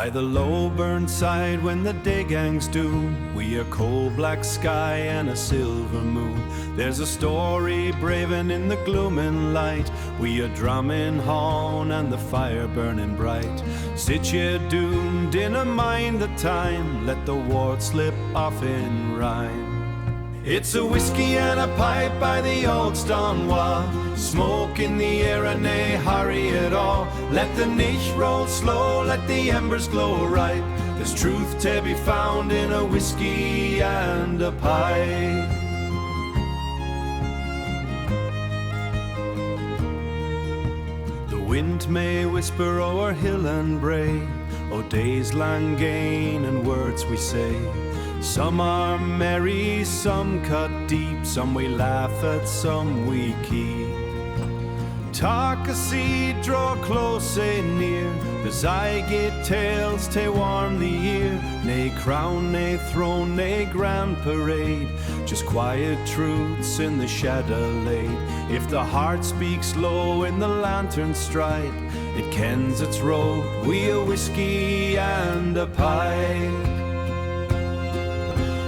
By the low burnt side when the day gangs do, we a coal black sky and a silver moon. There's a story braving in the glooming light, we a drumming horn and the fire burning bright. Sit ye doomed, dinna mind the time, let the word slip off in rhyme. It's a whiskey and a pipe by the old stone wall, smoke in the air and nae hurry at all. Let the niche roll slow, let the embers glow ripe. There's truth to be found in a whiskey and a pipe. The wind may whisper o'er hill and brae, o' days lang gane and words we say. Some are merry, some cut deep, some we laugh at, some we keep. Talk a seed, draw close and near, as I get tales to warm the ear. Nae crown, nae throne, nae grand parade, just quiet truths in the shadow laid. If the heart speaks low in the lantern stripe, it kens its road, we a whiskey and a pipe.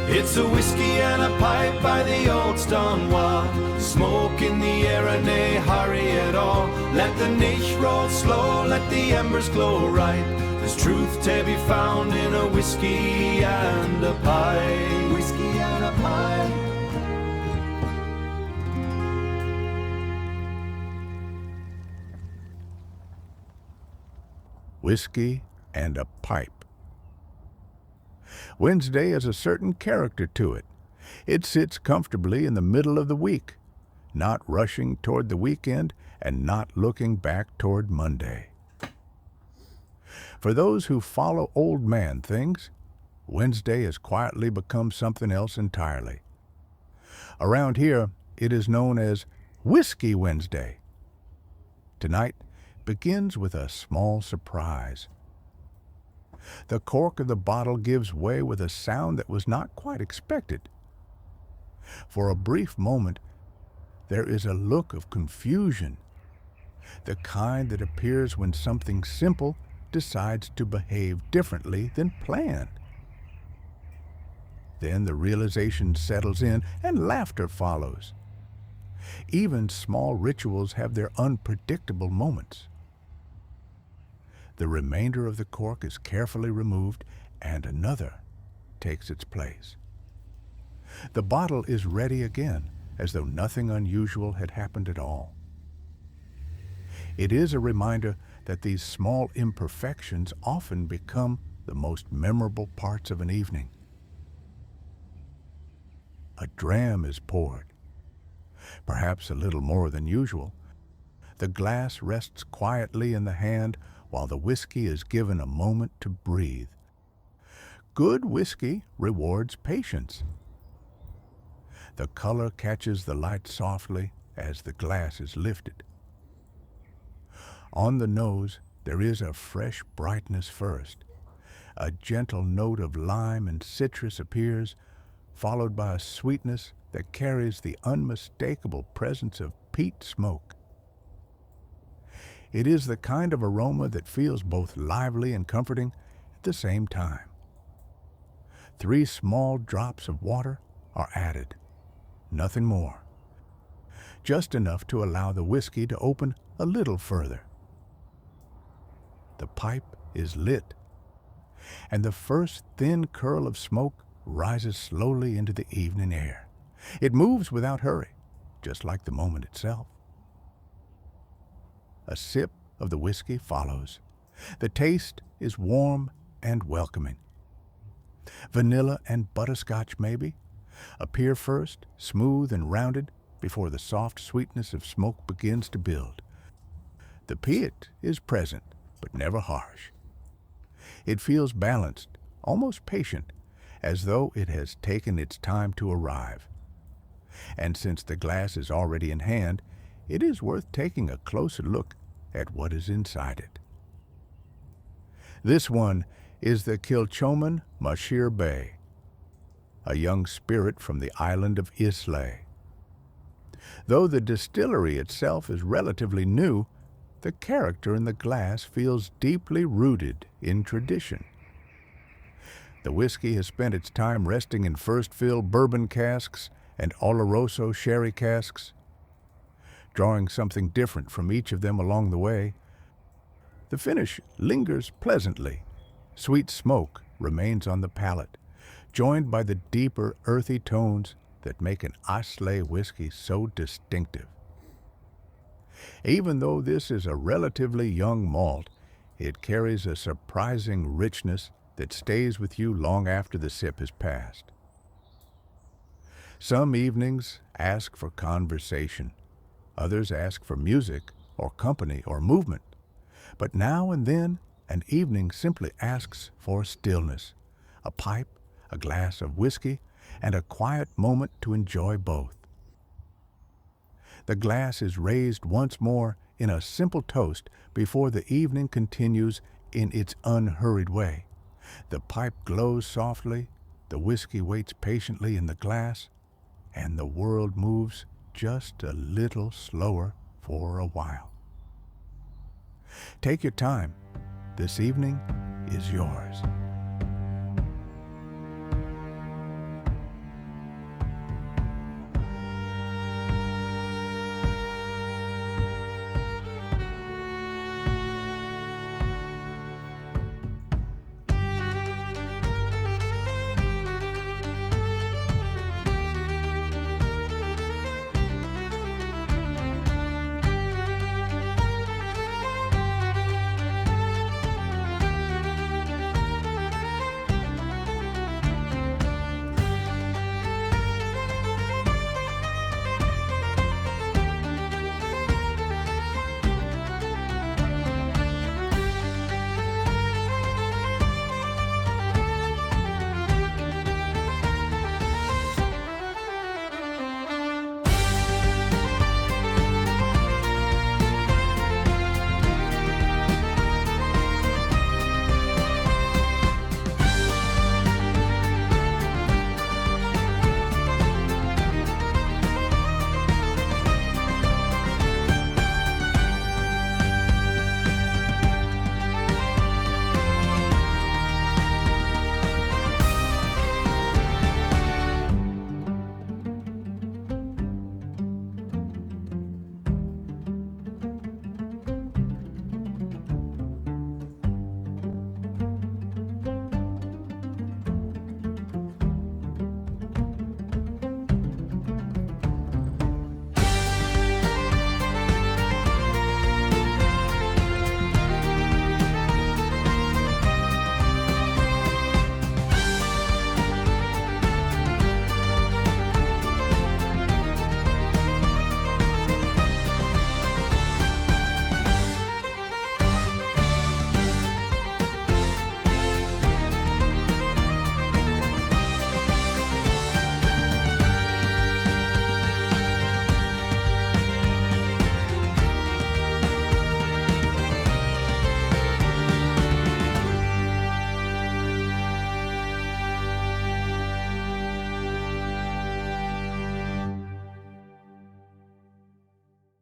It's a whiskey and a pipe by the old stone wall, smoke in the air and nae hurry at all. Let the niche roll slow, let the embers glow ripe. There's truth to be found in a whiskey and a pipe. Whiskey and a pipe. Whiskey and a pipe. Wednesday has a certain character to it. It sits comfortably in the middle of the week, not rushing toward the weekend and not looking back toward Monday. For those who follow old man things, Wednesday has quietly become something else entirely. Around here, it is known as Whisky Wednesday. Tonight begins with a small surprise. The cork of the bottle gives way with a sound that was not quite expected. For a brief moment, there is a look of confusion, the kind that appears when something simple decides to behave differently than planned. Then the realization settles in and laughter follows. Even small rituals have their unpredictable moments. The remainder of the cork is carefully removed and another takes its place. The bottle is ready again, as though nothing unusual had happened at all. It is a reminder that these small imperfections often become the most memorable parts of an evening. A dram is poured, perhaps a little more than usual. The glass rests quietly in the hand while the whiskey is given a moment to breathe. Good whiskey rewards patience. The color catches the light softly as the glass is lifted. On the nose, there is a fresh brightness first. A gentle note of lime and citrus appears, followed by a sweetness that carries the unmistakable presence of peat smoke. It is the kind of aroma that feels both lively and comforting at the same time. 3 small drops of water are added, nothing more. Just enough to allow the whiskey to open a little further. The pipe is lit, and the first thin curl of smoke rises slowly into the evening air. It moves without hurry, just like the moment itself. A sip of the whiskey follows. The taste is warm and welcoming. Vanilla and butterscotch, maybe, appear first, smooth and rounded, before the soft sweetness of smoke begins to build. The peat is present, but never harsh. It feels balanced, almost patient, as though it has taken its time to arrive. And since the glass is already in hand, it is worth taking a closer look at what is inside it. This one is the Kilchoman Machir Bay, a young spirit from the island of Islay. Though the distillery itself is relatively new, The character in the glass feels deeply rooted in tradition. The whiskey has spent its time resting in first-fill bourbon casks and Oloroso sherry casks, drawing something different from each of them along the way. The finish lingers pleasantly. Sweet smoke remains on the palate, joined by the deeper, earthy tones that make an Islay whiskey so distinctive. Even though this is a relatively young malt, it carries a surprising richness that stays with you long after the sip has passed. Some evenings ask for conversation. Others ask for music or company or movement. But now and then, an evening simply asks for stillness, a pipe, a glass of whiskey, and a quiet moment to enjoy both. The glass is raised once more in a simple toast before the evening continues in its unhurried way. The pipe glows softly, the whiskey waits patiently in the glass, and the world moves just a little slower for a while. Take your time. This evening is yours.